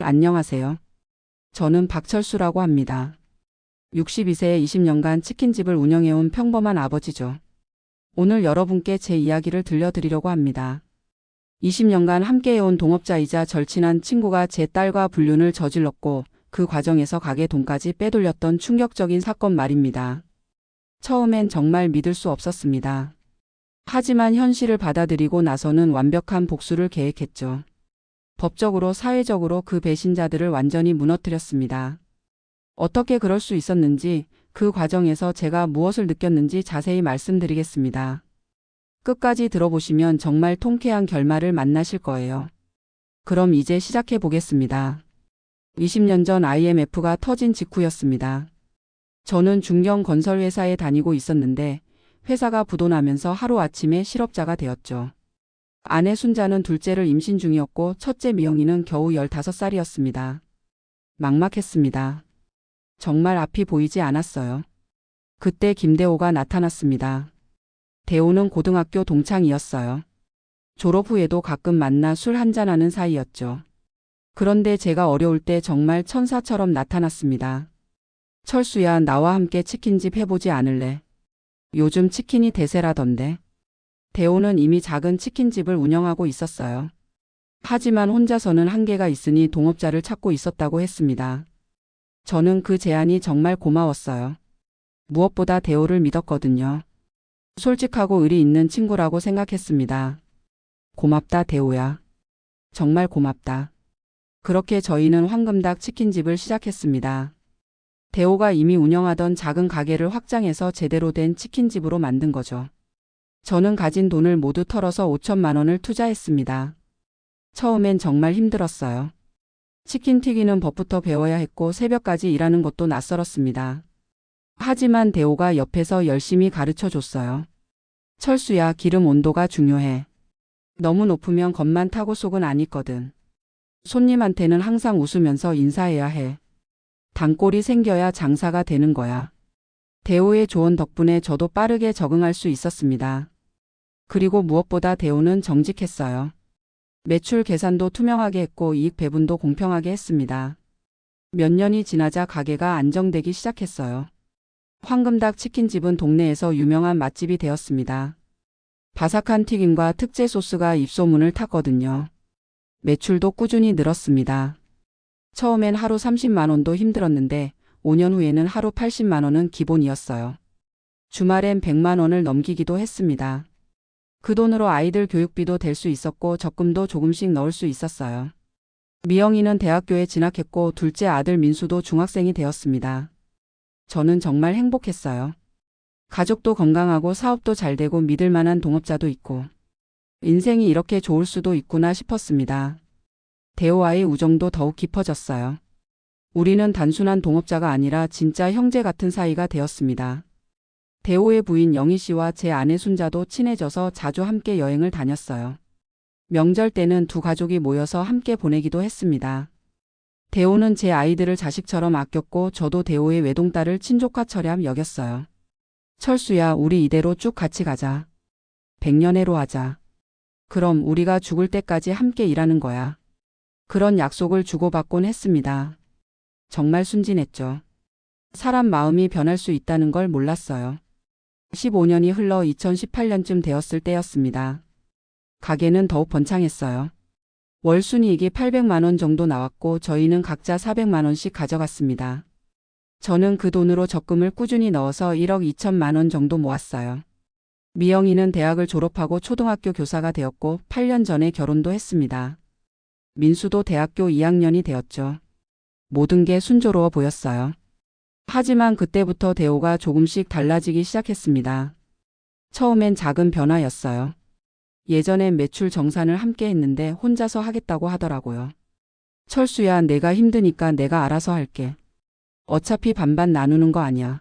안녕하세요. 저는 박철수라고 합니다. 62세에 20년간 치킨집을 운영해온 평범한 아버지죠. 오늘 여러분께 제 이야기를 들려드리려고 합니다. 20년간 함께해온 동업자이자 절친한 친구가 제 딸과 불륜을 저질렀고 그 과정에서 가게 돈까지 빼돌렸던 충격적인 사건 말입니다. 처음엔 정말 믿을 수 없었습니다. 하지만 현실을 받아들이고 나서는 완벽한 복수를 계획했죠. 법적으로 사회적으로 그 배신자들을 완전히 무너뜨렸습니다. 어떻게 그럴 수 있었는지, 그 과정에서 제가 무엇을 느꼈는지 자세히 말씀드리겠습니다. 끝까지 들어보시면 정말 통쾌한 결말을 만나실 거예요. 그럼 이제 시작해 보겠습니다. 20년 전 IMF가 터진 직후였습니다. 저는 중견 건설회사에 다니고 있었는데 회사가 부도나면서 하루아침에 실업자가 되었죠. 아내 순자는 둘째를 임신 중이었고 첫째 미영이는 겨우 15살이었습니다. 막막했습니다. 정말 앞이 보이지 않았어요. 그때 김대호가 나타났습니다. 대호는 고등학교 동창이었어요. 졸업 후에도 가끔 만나 술 한잔하는 사이였죠. 그런데 제가 어려울 때 정말 천사처럼 나타났습니다. 철수야, 나와 함께 치킨집 해보지 않을래? 요즘 치킨이 대세라던데. 대호는 이미 작은 치킨집을 운영하고 있었어요. 하지만 혼자서는 한계가 있으니 동업자를 찾고 있었다고 했습니다. 저는 그 제안이 정말 고마웠어요. 무엇보다 대호를 믿었거든요. 솔직하고 의리 있는 친구라고 생각했습니다. 고맙다, 대호야. 정말 고맙다. 그렇게 저희는 황금닭 치킨집을 시작했습니다. 대호가 이미 운영하던 작은 가게를 확장해서 제대로 된 치킨집으로 만든 거죠. 저는 가진 돈을 모두 털어서 5천만 원을 투자했습니다. 처음엔 정말 힘들었어요. 치킨 튀기는 법부터 배워야 했고 새벽까지 일하는 것도 낯설었습니다. 하지만 대호가 옆에서 열심히 가르쳐 줬어요. 철수야, 기름 온도가 중요해. 너무 높으면 겁만 타고 속은 안 익거든. 손님한테는 항상 웃으면서 인사해야 해. 단골이 생겨야 장사가 되는 거야. 대호의 조언 덕분에 저도 빠르게 적응할 수 있었습니다. 그리고 무엇보다 대호는 정직했어요. 매출 계산도 투명하게 했고 이익 배분도 공평하게 했습니다. 몇 년이 지나자 가게가 안정되기 시작했어요. 황금닭 치킨집은 동네에서 유명한 맛집이 되었습니다. 바삭한 튀김과 특제 소스가 입소문을 탔거든요. 매출도 꾸준히 늘었습니다. 처음엔 하루 30만 원도 힘들었는데 5년 후에는 하루 80만 원은 기본이었어요. 주말엔 100만 원을 넘기기도 했습니다. 그 돈으로 아이들 교육비도 될 수 있었고 적금도 조금씩 넣을 수 있었어요. 미영이는 대학교에 진학했고 둘째 아들 민수도 중학생이 되었습니다. 저는 정말 행복했어요. 가족도 건강하고 사업도 잘 되고 믿을 만한 동업자도 있고 인생이 이렇게 좋을 수도 있구나 싶었습니다. 대호와의 우정도 더욱 깊어졌어요. 우리는 단순한 동업자가 아니라 진짜 형제 같은 사이가 되었습니다. 대호의 부인 영희 씨와 제 아내 순자도 친해져서 자주 함께 여행을 다녔어요. 명절 때는 두 가족이 모여서 함께 보내기도 했습니다. 대호는 제 아이들을 자식처럼 아꼈고 저도 대호의 외동딸을 친조카처럼 여겼어요. 철수야, 우리 이대로 쭉 같이 가자. 100년해로 하자. 그럼 우리가 죽을 때까지 함께 일하는 거야. 그런 약속을 주고받곤 했습니다. 정말 순진했죠. 사람 마음이 변할 수 있다는 걸 몰랐어요. 15년이 흘러 2018년쯤 되었을 때였습니다. 가게는 더욱 번창했어요. 월 순이익이 800만 원 정도 나왔고 저희는 각자 400만 원씩 가져갔습니다. 저는 그 돈으로 적금을 꾸준히 넣어서 1억 2천만 원 정도 모았어요. 미영이는 대학을 졸업하고 초등학교 교사가 되었고 8년 전에 결혼도 했습니다. 민수도 대학교 2학년이 되었죠. 모든 게 순조로워 보였어요. 하지만 그때부터 대호가 조금씩 달라지기 시작했습니다. 처음엔 작은 변화였어요. 예전엔 매출 정산을 함께 했는데 혼자서 하겠다고 하더라고요. 철수야, 내가 힘드니까 내가 알아서 할게. 어차피 반반 나누는 거 아니야.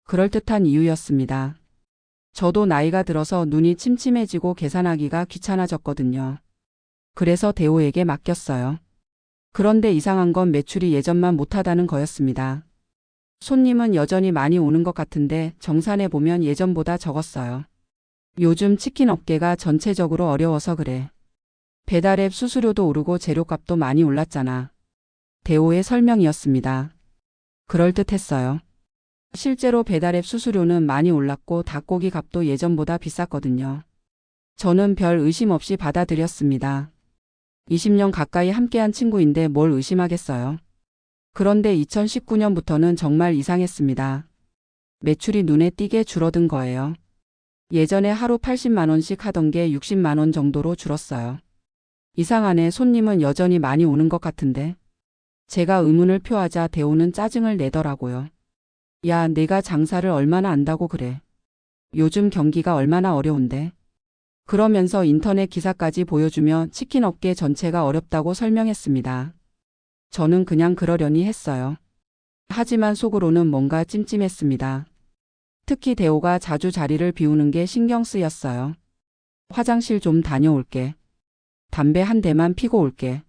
그럴듯한 이유였습니다. 저도 나이가 들어서 눈이 침침해지고 계산하기가 귀찮아졌거든요. 그래서 대호에게 맡겼어요. 그런데 이상한 건 매출이 예전만 못하다는 거였습니다. 손님은 여전히 많이 오는 것 같은데 정산해 보면 예전보다 적었어요. 요즘 치킨 업계가 전체적으로 어려워서 그래. 배달앱 수수료도 오르고 재료값도 많이 올랐잖아. 대호의 설명이었습니다. 그럴듯했어요. 실제로 배달앱 수수료는 많이 올랐고 닭고기 값도 예전보다 비쌌거든요. 저는 별 의심 없이 받아들였습니다. 20년 가까이 함께한 친구인데 뭘 의심하겠어요. 그런데 2019년부터는 정말 이상했습니다. 매출이 눈에 띄게 줄어든 거예요. 예전에 하루 80만 원씩 하던 게 60만 원 정도로 줄었어요. 이상하네. 손님은 여전히 많이 오는 것 같은데. 제가 의문을 표하자 대호는 짜증을 내더라고요. 야, 내가 장사를 얼마나 안다고 그래. 요즘 경기가 얼마나 어려운데. 그러면서 인터넷 기사까지 보여주며 치킨 업계 전체가 어렵다고 설명했습니다. 저는 그냥 그러려니 했어요. 하지만 속으로는 뭔가 찜찜했습니다. 특히 대호가 자주 자리를 비우는 게 신경 쓰였어요. 화장실 좀 다녀올게. 담배 한 대만 피고 올게.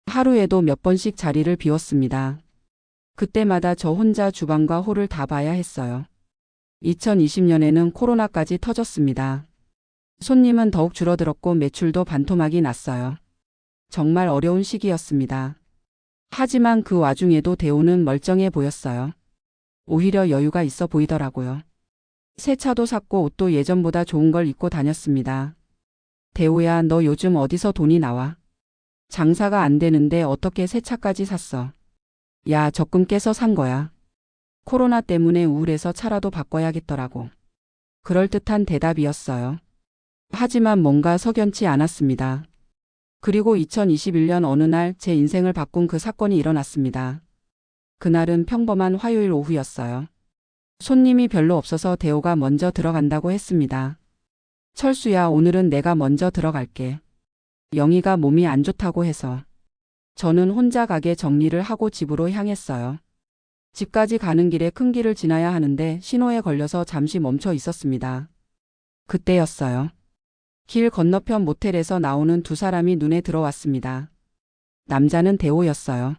하루에도 몇 번씩 자리를 비웠습니다. 그때마다 저 혼자 주방과 홀을 다 봐야 했어요. 2020년에는 코로나까지 터졌습니다. 손님은 더욱 줄어들었고 매출도 반토막이 났어요. 정말 어려운 시기였습니다. 하지만 그 와중에도 대호는 멀쩡해 보였어요. 오히려 여유가 있어 보이더라고요. 새 차도 샀고 옷도 예전보다 좋은 걸 입고 다녔습니다. 대호야, 너 요즘 어디서 돈이 나와? 장사가 안 되는데 어떻게 새 차까지 샀어? 야, 적금 깨서 산 거야. 코로나 때문에 우울해서 차라도 바꿔야겠더라고. 그럴듯한 대답이었어요. 하지만 뭔가 석연치 않았습니다. 그리고 2021년 어느 날 제 인생을 바꾼 그 사건이 일어났습니다. 그날은 평범한 화요일 오후였어요. 손님이 별로 없어서 대호가 먼저 들어간다고 했습니다. 철수야, 오늘은 내가 먼저 들어갈게. 영희가 몸이 안 좋다고 해서. 저는 혼자 가게 정리를 하고 집으로 향했어요. 집까지 가는 길에 큰 길을 지나야 하는데 신호에 걸려서 잠시 멈춰 있었습니다. 그때였어요. 길 건너편 모텔에서 나오는 두 사람이 눈에 들어왔습니다. 남자는 대호였어요.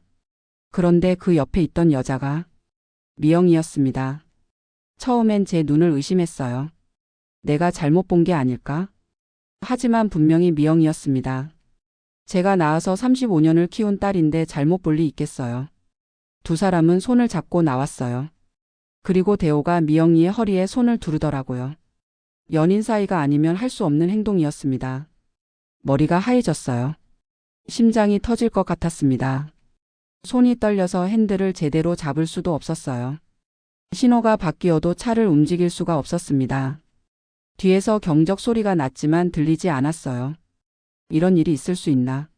그런데 그 옆에 있던 여자가 미영이었습니다. 처음엔 제 눈을 의심했어요. 내가 잘못 본 게 아닐까? 하지만 분명히 미영이었습니다. 제가 낳아서 35년을 키운 딸인데 잘못 볼 리 있겠어요. 두 사람은 손을 잡고 나왔어요. 그리고 대호가 미영이의 허리에 손을 두르더라고요. 연인 사이가 아니면 할 수 없는 행동이었습니다. 머리가 하얘졌어요. 심장이 터질 것 같았습니다. 손이 떨려서 핸들을 제대로 잡을 수도 없었어요. 신호가 바뀌어도 차를 움직일 수가 없었습니다. 뒤에서 경적 소리가 났지만 들리지 않았어요. 이런 일이 있을 수 있나?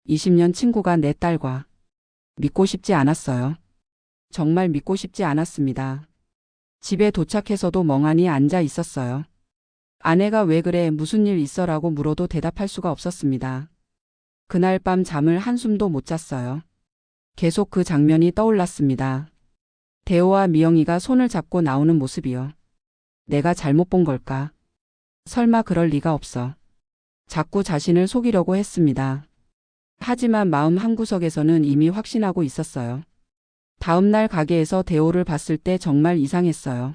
20년 친구가 내 딸과. 믿고 싶지 않았어요. 정말 믿고 싶지 않았습니다. 집에 도착해서도 멍하니 앉아 있었어요. 아내가 왜 그래, 무슨 일 있어라고 물어도 대답할 수가 없었습니다. 그날 밤 잠을 한숨도 못 잤어요. 계속 그 장면이 떠올랐습니다. 대호와 미영이가 손을 잡고 나오는 모습이요. 내가 잘못 본 걸까? 설마 그럴 리가 없어. 자꾸 자신을 속이려고 했습니다. 하지만 마음 한구석에서는 이미 확신하고 있었어요. 다음 날 가게에서 대호를 봤을 때 정말 이상했어요.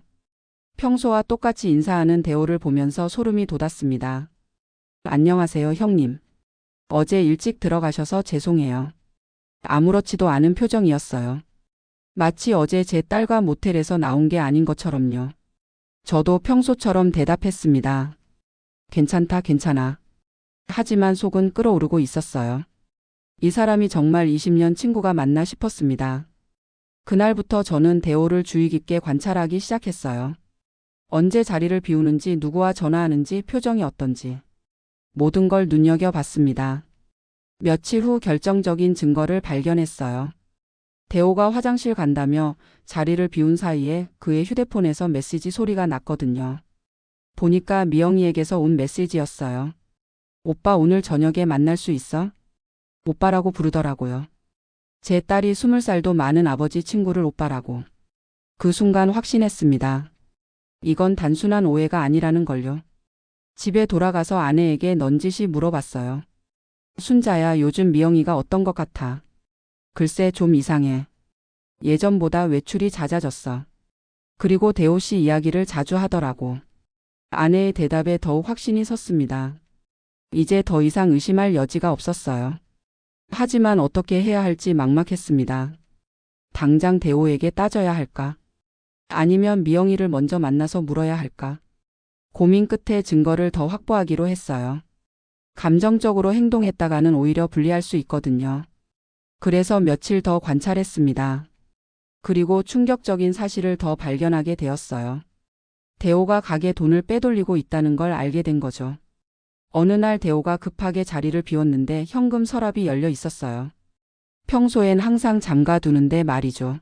평소와 똑같이 인사하는 대호를 보면서 소름이 돋았습니다. 안녕하세요, 형님. 어제 일찍 들어가셔서 죄송해요. 아무렇지도 않은 표정이었어요. 마치 어제 제 딸과 모텔에서 나온 게 아닌 것처럼요. 저도 평소처럼 대답했습니다. 괜찮다, 괜찮아. 하지만 속은 끓어오르고 있었어요. 이 사람이 정말 20년 친구가 맞나 싶었습니다. 그날부터 저는 대호를 주의 깊게 관찰하기 시작했어요. 언제 자리를 비우는지, 누구와 전화하는지, 표정이 어떤지. 모든 걸 눈여겨봤습니다. 며칠 후 결정적인 증거를 발견했어요. 대호가 화장실 간다며 자리를 비운 사이에 그의 휴대폰에서 메시지 소리가 났거든요. 보니까 미영이에게서 온 메시지였어요. 오빠 오늘 저녁에 만날 수 있어? 오빠라고 부르더라고요. 제 딸이 20살도 많은 아버지 친구를 오빠라고. 그 순간 확신했습니다. 이건 단순한 오해가 아니라는 걸요. 집에 돌아가서 아내에게 넌지시 물어봤어요. 순자야, 요즘 미영이가 어떤 것 같아? 글쎄 좀 이상해. 예전보다 외출이 잦아졌어. 그리고 대호 씨 이야기를 자주 하더라고. 아내의 대답에 더욱 확신이 섰습니다. 이제 더 이상 의심할 여지가 없었어요. 하지만 어떻게 해야 할지 막막했습니다. 당장 대호에게 따져야 할까? 아니면 미영이를 먼저 만나서 물어야 할까? 고민 끝에 증거를 더 확보하기로 했어요. 감정적으로 행동했다가는 오히려 불리할 수 있거든요. 그래서 며칠 더 관찰했습니다. 그리고 충격적인 사실을 더 발견하게 되었어요. 대호가 가게 돈을 빼돌리고 있다는 걸 알게 된 거죠. 어느 날 대호가 급하게 자리를 비웠는데 현금 서랍이 열려 있었어요. 평소엔 항상 잠가두는데 말이죠.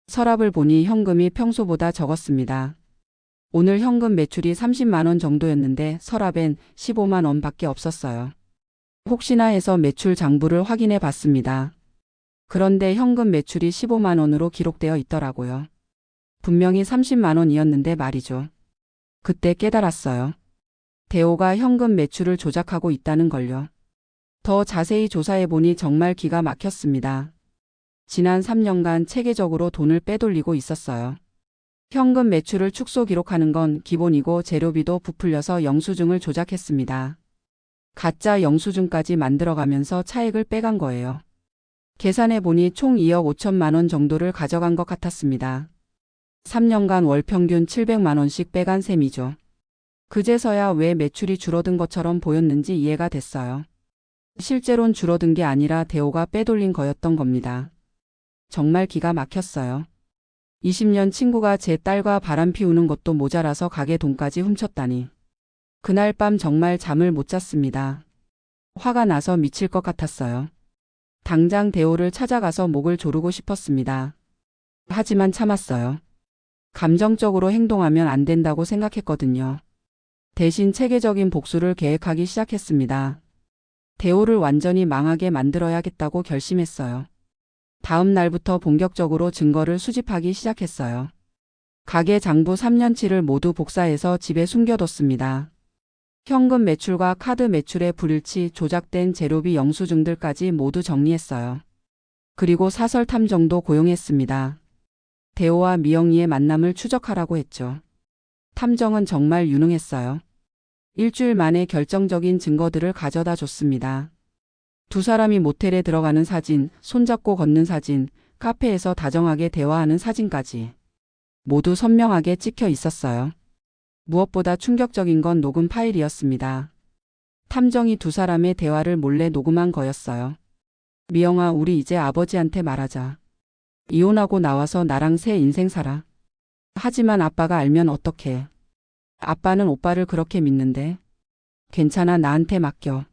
서랍을 보니 현금이 평소보다 적었습니다. 오늘 현금 매출이 30만 원 정도였는데 서랍엔 15만 원밖에 없었어요. 혹시나 해서 매출 장부를 확인해 봤습니다. 그런데 현금 매출이 15만 원으로 기록되어 있더라고요. 분명히 30만 원이었는데 말이죠. 그때 깨달았어요. 대호가 현금 매출을 조작하고 있다는 걸요. 더 자세히 조사해 보니 정말 기가 막혔습니다. 지난 3년간 체계적으로 돈을 빼돌리고 있었어요. 현금 매출을 축소 기록하는 건 기본이고 재료비도 부풀려서 영수증을 조작했습니다. 가짜 영수증까지 만들어가면서 차액을 빼간 거예요. 계산해 보니 총 2억 5천만 원 정도를 가져간 것 같았습니다. 3년간 월 평균 700만 원씩 빼간 셈이죠. 그제서야 왜 매출이 줄어든 것처럼 보였는지 이해가 됐어요. 실제로는 줄어든 게 아니라 대호가 빼돌린 거였던 겁니다. 정말 기가 막혔어요. 20년 친구가 제 딸과 바람 피우는 것도 모자라서 가게 돈까지 훔쳤다니. 그날 밤 정말 잠을 못 잤습니다. 화가 나서 미칠 것 같았어요. 당장 대호를 찾아가서 목을 조르고 싶었습니다. 하지만 참았어요. 감정적으로 행동하면 안 된다고 생각했거든요. 대신 체계적인 복수를 계획하기 시작했습니다. 대호를 완전히 망하게 만들어야겠다고 결심했어요. 다음 날부터 본격적으로 증거를 수집하기 시작했어요. 가게 장부 3년치를 모두 복사해서 집에 숨겨뒀습니다. 현금 매출과 카드 매출의 불일치, 조작된 재료비 영수증들까지 모두 정리했어요. 그리고 사설 탐정도 고용했습니다. 대호와 미영이의 만남을 추적하라고 했죠. 탐정은 정말 유능했어요. 일주일 만에 결정적인 증거들을 가져다 줬습니다. 두 사람이 모텔에 들어가는 사진, 손잡고 걷는 사진, 카페에서 다정하게 대화하는 사진까지 모두 선명하게 찍혀 있었어요. 무엇보다 충격적인 건 녹음 파일이었습니다. 탐정이 두 사람의 대화를 몰래 녹음한 거였어요. 미영아, 우리 이제 아버지한테 말하자. 이혼하고 나와서 나랑 새 인생 살아. 하지만 아빠가 알면 어떡해. 아빠는 오빠를 그렇게 믿는데. 괜찮아, 나한테 맡겨.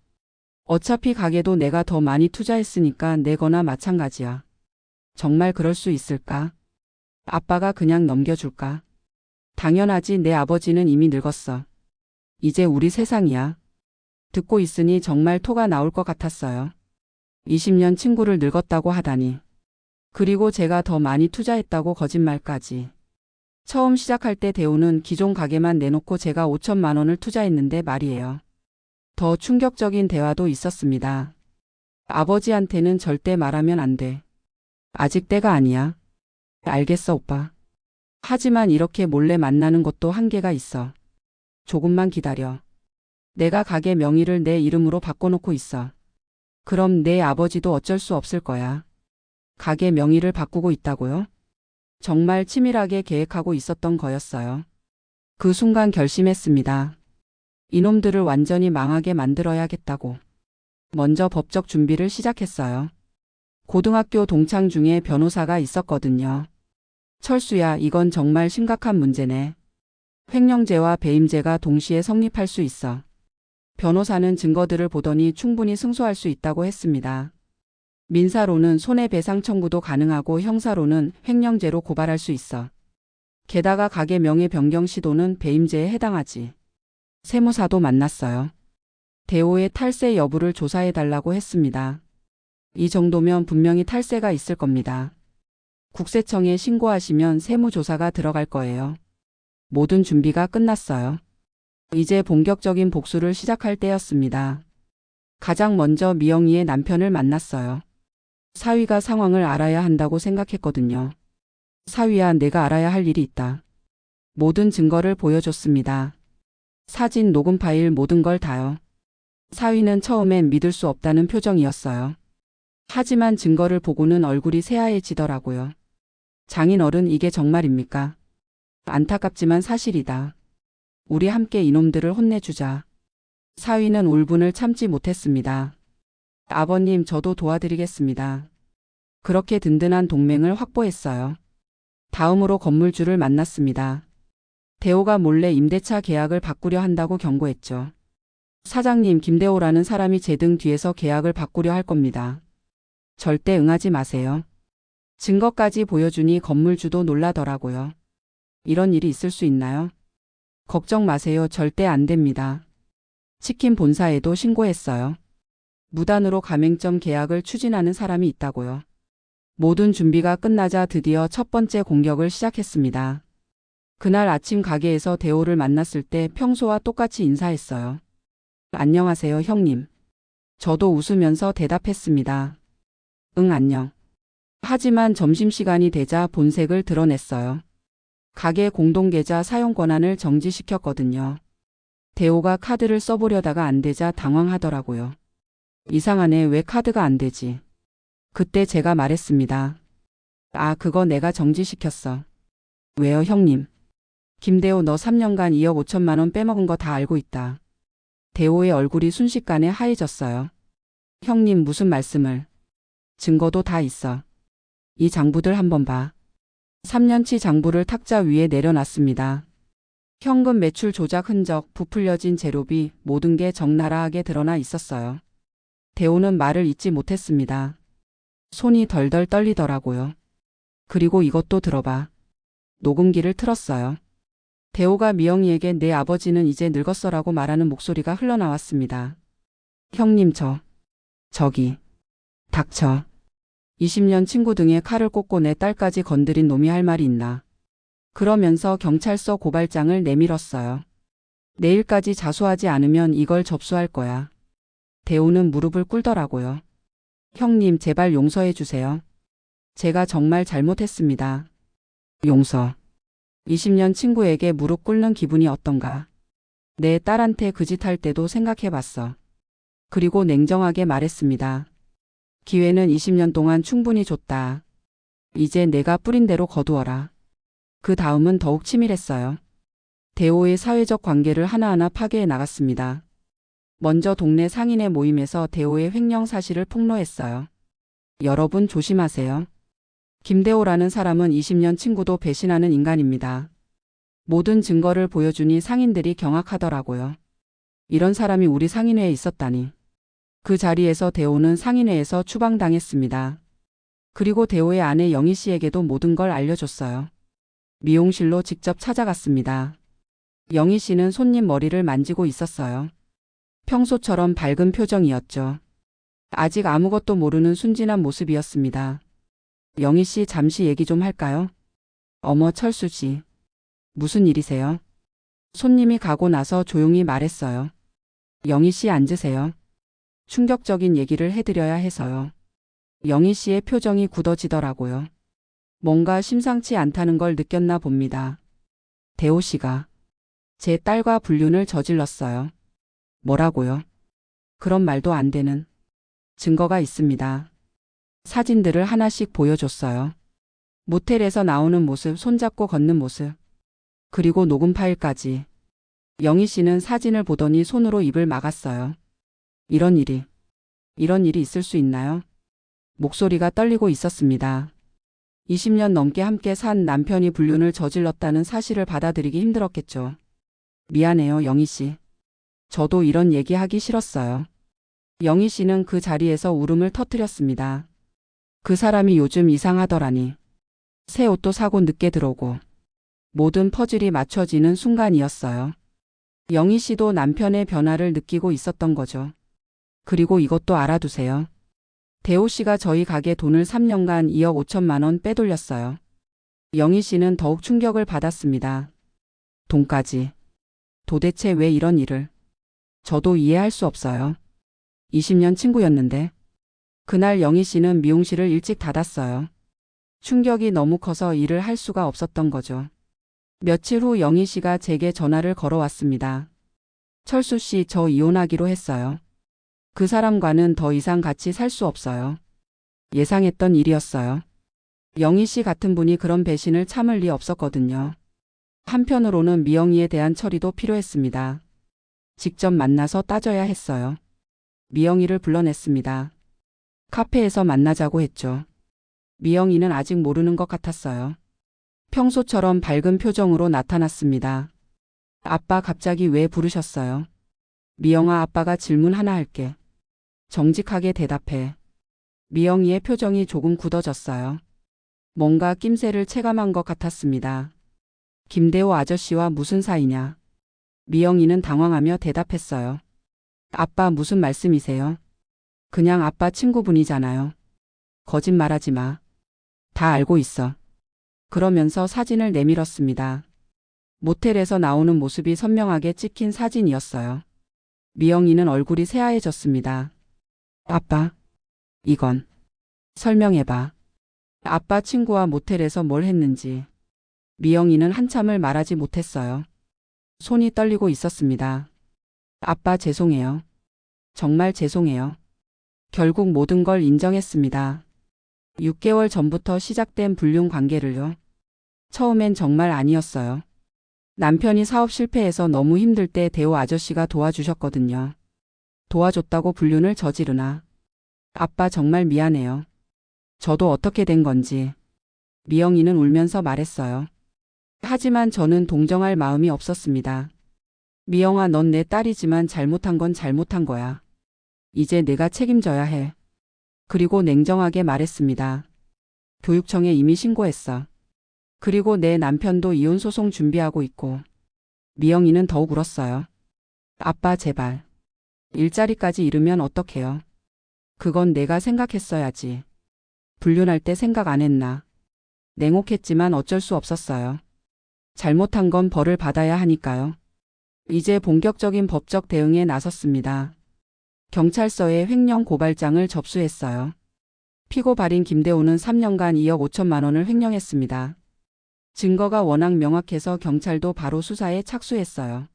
어차피 가게도 내가 더 많이 투자했으니까 내거나 마찬가지야. 정말 그럴 수 있을까? 아빠가 그냥 넘겨줄까? 당연하지, 내 아버지는 이미 늙었어. 이제 우리 세상이야. 듣고 있으니 정말 토가 나올 것 같았어요. 20년 친구를 늙었다고 하다니. 그리고 제가 더 많이 투자했다고 거짓말까지. 처음 시작할 때 대호는 기존 가게만 내놓고 제가 5천만 원을 투자했는데 말이에요. 더 충격적인 대화도 있었습니다. 아버지한테는 절대 말하면 안 돼. 아직 때가 아니야. 알겠어, 오빠. 하지만 이렇게 몰래 만나는 것도 한계가 있어. 조금만 기다려. 내가 가게 명의를 내 이름으로 바꿔놓고 있어. 그럼 내 아버지도 어쩔 수 없을 거야. 가게 명의를 바꾸고 있다고요? 정말 치밀하게 계획하고 있었던 거였어요. 그 순간 결심했습니다. 이놈들을 완전히 망하게 만들어야겠다고. 먼저 법적 준비를 시작했어요. 고등학교 동창 중에 변호사가 있었거든요. 철수야, 이건 정말 심각한 문제네. 횡령죄와 배임죄가 동시에 성립할 수 있어. 변호사는 증거들을 보더니 충분히 승소할 수 있다고 했습니다. 민사로는 손해배상 청구도 가능하고 형사로는 횡령죄로 고발할 수 있어. 게다가 가게 명의 변경 시도는 배임죄에 해당하지. 세무사도 만났어요. 대호의 탈세 여부를 조사해달라고 했습니다. 이 정도면 분명히 탈세가 있을 겁니다. 국세청에 신고하시면 세무조사가 들어갈 거예요. 모든 준비가 끝났어요. 이제 본격적인 복수를 시작할 때였습니다. 가장 먼저 미영이의 남편을 만났어요. 사위가 상황을 알아야 한다고 생각했거든요. 사위야, 내가 알아야 할 일이 있다. 모든 증거를 보여줬습니다. 사진, 녹음 파일, 모든 걸 다요. 사위는 처음엔 믿을 수 없다는 표정이었어요. 하지만 증거를 보고는 얼굴이 새하얘지더라고요. 장인어른, 이게 정말입니까? 안타깝지만 사실이다. 우리 함께 이놈들을 혼내주자. 사위는 울분을 참지 못했습니다. 아버님, 저도 도와드리겠습니다. 그렇게 든든한 동맹을 확보했어요. 다음으로 건물주를 만났습니다. 대호가 몰래 임대차 계약을 바꾸려 한다고 경고했죠. 사장님, 김대호라는 사람이 제 등 뒤에서 계약을 바꾸려 할 겁니다. 절대 응하지 마세요. 증거까지 보여주니 건물주도 놀라더라고요. 이런 일이 있을 수 있나요? 걱정 마세요. 절대 안 됩니다. 치킨 본사에도 신고했어요. 무단으로 가맹점 계약을 추진하는 사람이 있다고요. 모든 준비가 끝나자 드디어 첫 번째 공격을 시작했습니다. 그날 아침 가게에서 대호를 만났을 때 평소와 똑같이 인사했어요. 안녕하세요, 형님. 저도 웃으면서 대답했습니다. 응, 안녕. 하지만 점심시간이 되자 본색을 드러냈어요. 가게 공동계좌 사용 권한을 정지시켰거든요. 대호가 카드를 써보려다가 안 되자 당황하더라고요. 이상하네, 왜 카드가 안 되지? 그때 제가 말했습니다. 아, 그거 내가 정지시켰어. 왜요, 형님? 김대호, 너 3년간 2억 5천만 원 빼먹은 거 다 알고 있다. 대호의 얼굴이 순식간에 하얘졌어요. 형님, 무슨 말씀을? 증거도 다 있어. 이 장부들 한번 봐. 3년치 장부를 탁자 위에 내려놨습니다. 현금 매출 조작 흔적, 부풀려진 재료비, 모든 게 적나라하게 드러나 있었어요. 대호는 말을 잇지 못했습니다. 손이 덜덜 떨리더라고요. 그리고 이것도 들어봐. 녹음기를 틀었어요. 대호가 미영이에게 내 아버지는 이제 늙었어라고 말하는 목소리가 흘러나왔습니다. 형님, 저기, 닥쳐. 20년 친구 등에 칼을 꽂고 내 딸까지 건드린 놈이 할 말이 있나. 그러면서 경찰서 고발장을 내밀었어요. 내일까지 자수하지 않으면 이걸 접수할 거야. 대호는 무릎을 꿇더라고요. 형님, 제발 용서해 주세요. 제가 정말 잘못했습니다. 용서. 20년 친구에게 무릎 꿇는 기분이 어떤가. 내 딸한테 그 짓 할 때도 생각해봤어. 그리고 냉정하게 말했습니다. 기회는 20년 동안 충분히 줬다. 이제 내가 뿌린 대로 거두어라. 그 다음은 더욱 치밀했어요. 대호의 사회적 관계를 하나하나 파괴해 나갔습니다. 먼저 동네 상인의 모임에서 대호의 횡령 사실을 폭로했어요. 여러분 조심하세요. 김대호라는 사람은 20년 친구도 배신하는 인간입니다. 모든 증거를 보여주니 상인들이 경악하더라고요. 이런 사람이 우리 상인회에 있었다니. 그 자리에서 대호는 상인회에서 추방당했습니다. 그리고 대호의 아내 영희 씨에게도 모든 걸 알려줬어요. 미용실로 직접 찾아갔습니다. 영희 씨는 손님 머리를 만지고 있었어요. 평소처럼 밝은 표정이었죠. 아직 아무것도 모르는 순진한 모습이었습니다. 영희 씨, 잠시 얘기 좀 할까요? 어머, 철수 씨. 무슨 일이세요? 손님이 가고 나서 조용히 말했어요. 영희 씨, 앉으세요. 충격적인 얘기를 해드려야 해서요. 영희 씨의 표정이 굳어지더라고요. 뭔가 심상치 않다는 걸 느꼈나 봅니다. 대호 씨가 제 딸과 불륜을 저질렀어요. 뭐라고요? 그런 말도 안 되는. 증거가 있습니다. 사진들을 하나씩 보여줬어요. 모텔에서 나오는 모습, 손잡고 걷는 모습. 그리고 녹음 파일까지. 영희 씨는 사진을 보더니 손으로 입을 막았어요. 이런 일이 있을 수 있나요? 목소리가 떨리고 있었습니다. 20년 넘게 함께 산 남편이 불륜을 저질렀다는 사실을 받아들이기 힘들었겠죠. 미안해요, 영희 씨. 저도 이런 얘기하기 싫었어요. 영희 씨는 그 자리에서 울음을 터뜨렸습니다. 그 사람이 요즘 이상하더라니. 새 옷도 사고 늦게 들어오고. 모든 퍼즐이 맞춰지는 순간이었어요. 영희 씨도 남편의 변화를 느끼고 있었던 거죠. 그리고 이것도 알아두세요. 대호 씨가 저희 가게 돈을 3년간 2억 5천만 원 빼돌렸어요. 영희 씨는 더욱 충격을 받았습니다. 돈까지. 도대체 왜 이런 일을. 저도 이해할 수 없어요. 20년 친구였는데. 그날 영희 씨는 미용실을 일찍 닫았어요. 충격이 너무 커서 일을 할 수가 없었던 거죠. 며칠 후 영희 씨가 제게 전화를 걸어왔습니다. 철수 씨, 저 이혼하기로 했어요. 그 사람과는 더 이상 같이 살 수 없어요. 예상했던 일이었어요. 영희 씨 같은 분이 그런 배신을 참을 리 없었거든요. 한편으로는 미영이에 대한 처리도 필요했습니다. 직접 만나서 따져야 했어요. 미영이를 불러냈습니다. 카페에서 만나자고 했죠. 미영이는 아직 모르는 것 같았어요. 평소처럼 밝은 표정으로 나타났습니다. 아빠 갑자기 왜 부르셨어요? 미영아, 아빠가 질문 하나 할게. 정직하게 대답해. 미영이의 표정이 조금 굳어졌어요. 뭔가 낌새를 체감한 것 같았습니다. 김대호 아저씨와 무슨 사이냐? 미영이는 당황하며 대답했어요. 아빠 무슨 말씀이세요? 그냥 아빠 친구분이잖아요. 거짓말하지 마. 다 알고 있어. 그러면서 사진을 내밀었습니다. 모텔에서 나오는 모습이 선명하게 찍힌 사진이었어요. 미영이는 얼굴이 새하얘졌습니다. 아빠, 이건 설명해봐. 아빠 친구와 모텔에서 뭘 했는지. 미영이는 한참을 말하지 못했어요. 손이 떨리고 있었습니다. 아빠 죄송해요. 정말 죄송해요. 결국 모든 걸 인정했습니다. 6개월 전부터 시작된 불륜 관계를요. 처음엔 정말 아니었어요. 남편이 사업 실패해서 너무 힘들 때 대호 아저씨가 도와주셨거든요. 도와줬다고 불륜을 저지르나. 아빠 정말 미안해요. 저도 어떻게 된 건지. 미영이는 울면서 말했어요. 하지만 저는 동정할 마음이 없었습니다. 미영아, 넌 내 딸이지만 잘못한 건 잘못한 거야. 이제 내가 책임져야 해. 그리고 냉정하게 말했습니다. 교육청에 이미 신고했어. 그리고 내 남편도 이혼 소송 준비하고 있고. 미영이는 더욱 울었어요. 아빠 제발. 일자리까지 잃으면 어떡해요? 그건 내가 생각했어야지. 불륜할 때 생각 안 했나. 냉혹했지만 어쩔 수 없었어요. 잘못한 건 벌을 받아야 하니까요. 이제 본격적인 법적 대응에 나섰습니다. 경찰서에 횡령 고발장을 접수했어요. 피고 발인 김대호는 3년간 2억 5천만 원을 횡령했습니다. 증거가 워낙 명확해서 경찰도 바로 수사에 착수했어요.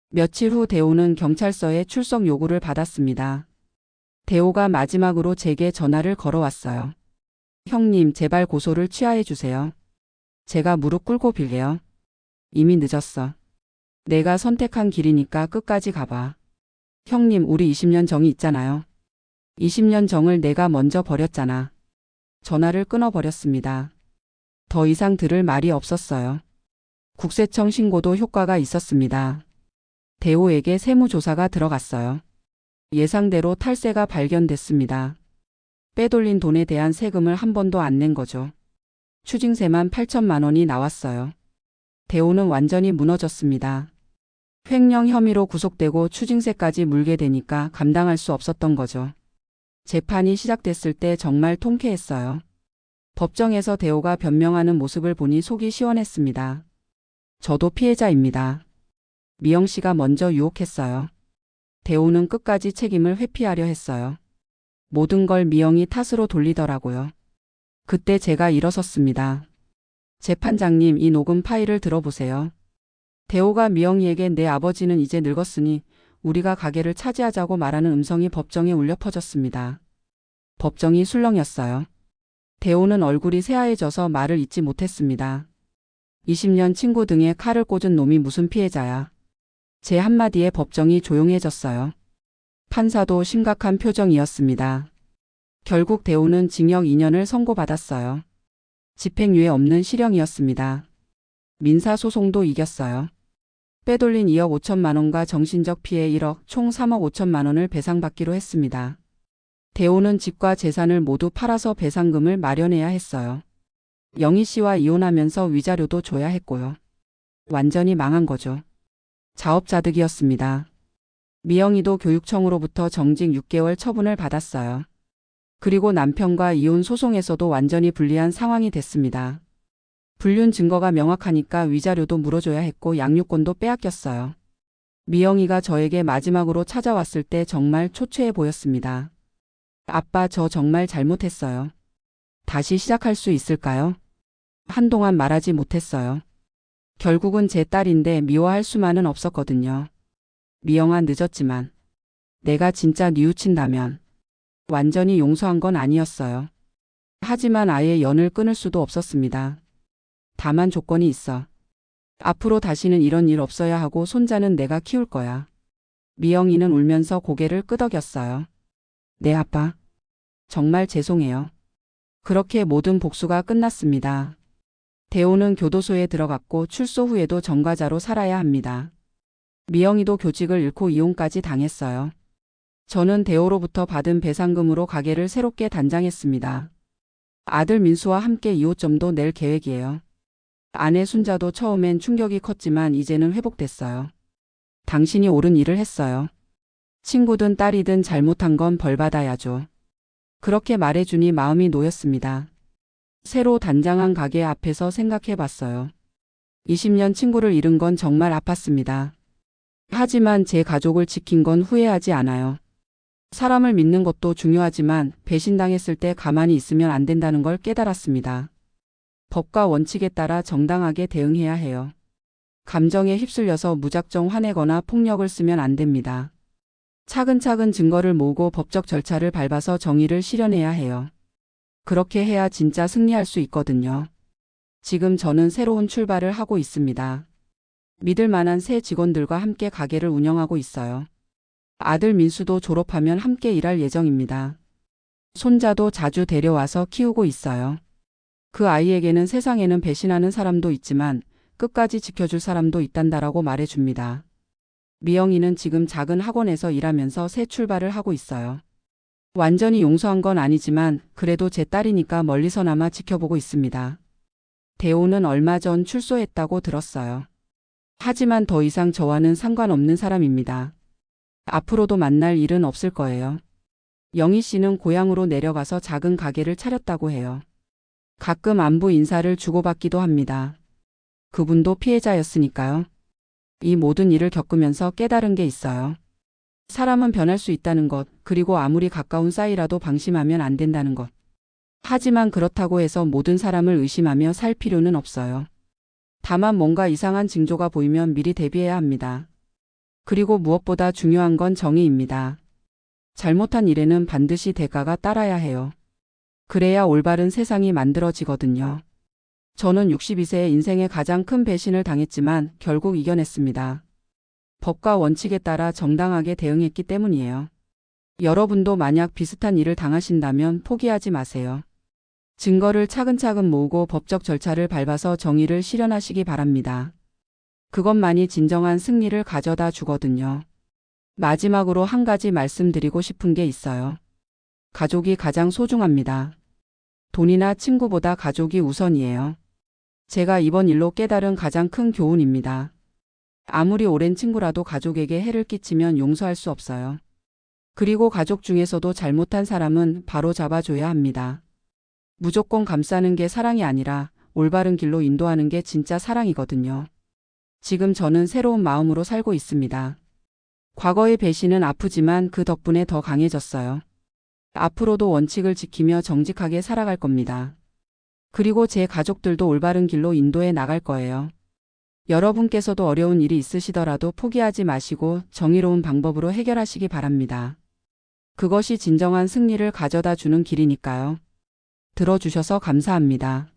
며칠 후 대호는 경찰서에 출석 요구를 받았습니다. 대호가 마지막으로 제게 전화를 걸어왔어요. 형님, 제발 고소를 취하해 주세요. 제가 무릎 꿇고 빌게요. 이미 늦었어. 내가 선택한 길이니까 끝까지 가봐. 형님, 우리 20년 정이 있잖아요. 20년 정을 내가 먼저 버렸잖아. 전화를 끊어버렸습니다. 더 이상 들을 말이 없었어요. 국세청 신고도 효과가 있었습니다. 대호에게 세무조사가 들어갔어요. 예상대로 탈세가 발견됐습니다. 빼돌린 돈에 대한 세금을 한 번도 안 낸 거죠. 추징세만 8천만 원이 나왔어요. 대호는 완전히 무너졌습니다. 횡령 혐의로 구속되고 추징세까지 물게 되니까 감당할 수 없었던 거죠. 재판이 시작됐을 때 정말 통쾌했어요. 법정에서 대호가 변명하는 모습을 보니 속이 시원했습니다. 저도 피해자입니다. 미영 씨가 먼저 유혹했어요. 대호는 끝까지 책임을 회피하려 했어요. 모든 걸 미영이 탓으로 돌리더라고요. 그때 제가 일어섰습니다. 재판장님, 이 녹음 파일을 들어보세요. 대호가 미영이에게 내 아버지는 이제 늙었으니 우리가 가게를 차지하자고 말하는 음성이 법정에 울려 퍼졌습니다. 법정이 술렁였어요. 대호는 얼굴이 새하얘져서 말을 잇지 못했습니다. 20년 친구 등에 칼을 꽂은 놈이 무슨 피해자야. 제 한마디에 법정이 조용해졌어요. 판사도 심각한 표정이었습니다. 결국 대호는 징역 2년을 선고받았어요. 집행유예 없는 실형이었습니다. 민사소송도 이겼어요. 빼돌린 2억 5천만 원과 정신적 피해 1억, 총 3억 5천만 원을 배상받기로 했습니다. 대호는 집과 재산을 모두 팔아서 배상금을 마련해야 했어요. 영희 씨와 이혼하면서 위자료도 줘야 했고요. 완전히 망한 거죠. 자업자득이었습니다. 미영이도 교육청으로부터 정직 6개월 처분을 받았어요. 그리고 남편과 이혼 소송에서도 완전히 불리한 상황이 됐습니다. 불륜 증거가 명확하니까 위자료도 물어줘야 했고 양육권도 빼앗겼어요. 미영이가 저에게 마지막으로 찾아왔을 때 정말 초췌해 보였습니다. 아빠, 저 정말 잘못했어요. 다시 시작할 수 있을까요? 한동안 말하지 못했어요. 결국은 제 딸인데 미워할 수만은 없었거든요. 미영아, 늦었지만 내가 진짜 뉘우친다면 완전히 용서한 건 아니었어요. 하지만 아예 연을 끊을 수도 없었습니다. 다만 조건이 있어. 앞으로 다시는 이런 일 없어야 하고 손자는 내가 키울 거야. 미영이는 울면서 고개를 끄덕였어요. 네, 아빠. 정말 죄송해요. 그렇게 모든 복수가 끝났습니다. 대호는 교도소에 들어갔고 출소 후에도 전과자로 살아야 합니다. 미영이도 교직을 잃고 이혼까지 당했어요. 저는 대호로부터 받은 배상금으로 가게를 새롭게 단장했습니다. 아들 민수와 함께 2호점도 낼 계획이에요. 아내 순자도 처음엔 충격이 컸지만 이제는 회복됐어요. 당신이 옳은 일을 했어요. 친구든 딸이든 잘못한 건 벌받아야죠. 그렇게 말해주니 마음이 놓였습니다. 새로 단장한 가게 앞에서 생각해봤어요. 20년 친구를 잃은 건 정말 아팠습니다. 하지만 제 가족을 지킨 건 후회하지 않아요. 사람을 믿는 것도 중요하지만 배신당했을 때 가만히 있으면 안 된다는 걸 깨달았습니다. 법과 원칙에 따라 정당하게 대응해야 해요. 감정에 휩쓸려서 무작정 화내거나 폭력을 쓰면 안 됩니다. 차근차근 증거를 모으고 법적 절차를 밟아서 정의를 실현해야 해요. 그렇게 해야 진짜 승리할 수 있거든요. 지금 저는 새로운 출발을 하고 있습니다. 믿을 만한 새 직원들과 함께 가게를 운영하고 있어요. 아들 민수도 졸업하면 함께 일할 예정입니다. 손자도 자주 데려와서 키우고 있어요. 그 아이에게는 세상에는 배신하는 사람도 있지만 끝까지 지켜줄 사람도 있단다라고 말해줍니다. 미영이는 지금 작은 학원에서 일하면서 새 출발을 하고 있어요. 완전히 용서한 건 아니지만 그래도 제 딸이니까 멀리서나마 지켜보고 있습니다. 대호는 얼마 전 출소했다고 들었어요. 하지만 더 이상 저와는 상관없는 사람입니다. 앞으로도 만날 일은 없을 거예요. 영희 씨는 고향으로 내려가서 작은 가게를 차렸다고 해요. 가끔 안부 인사를 주고받기도 합니다. 그분도 피해자였으니까요. 이 모든 일을 겪으면서 깨달은 게 있어요. 사람은 변할 수 있다는 것, 그리고 아무리 가까운 사이라도 방심하면 안 된다는 것. 하지만 그렇다고 해서 모든 사람을 의심하며 살 필요는 없어요. 다만 뭔가 이상한 징조가 보이면 미리 대비해야 합니다. 그리고 무엇보다 중요한 건 정의입니다. 잘못한 일에는 반드시 대가가 따라야 해요. 그래야 올바른 세상이 만들어지거든요. 저는 62세에 인생의 가장 큰 배신을 당했지만 결국 이겨냈습니다. 법과 원칙에 따라 정당하게 대응했기 때문이에요. 여러분도 만약 비슷한 일을 당하신다면 포기하지 마세요. 증거를 차근차근 모으고 법적 절차를 밟아서 정의를 실현하시기 바랍니다. 그것만이 진정한 승리를 가져다 주거든요. 마지막으로 한 가지 말씀드리고 싶은 게 있어요. 가족이 가장 소중합니다. 돈이나 친구보다 가족이 우선이에요. 제가 이번 일로 깨달은 가장 큰 교훈입니다. 아무리 오랜 친구라도 가족에게 해를 끼치면 용서할 수 없어요. 그리고 가족 중에서도 잘못한 사람은 바로 잡아줘야 합니다. 무조건 감싸는 게 사랑이 아니라 올바른 길로 인도하는 게 진짜 사랑이거든요. 지금 저는 새로운 마음으로 살고 있습니다. 과거의 배신은 아프지만 그 덕분에 더 강해졌어요. 앞으로도 원칙을 지키며 정직하게 살아갈 겁니다. 그리고 제 가족들도 올바른 길로 인도해 나갈 거예요. 여러분께서도 어려운 일이 있으시더라도 포기하지 마시고 정의로운 방법으로 해결하시기 바랍니다. 그것이 진정한 승리를 가져다 주는 길이니까요. 들어주셔서 감사합니다.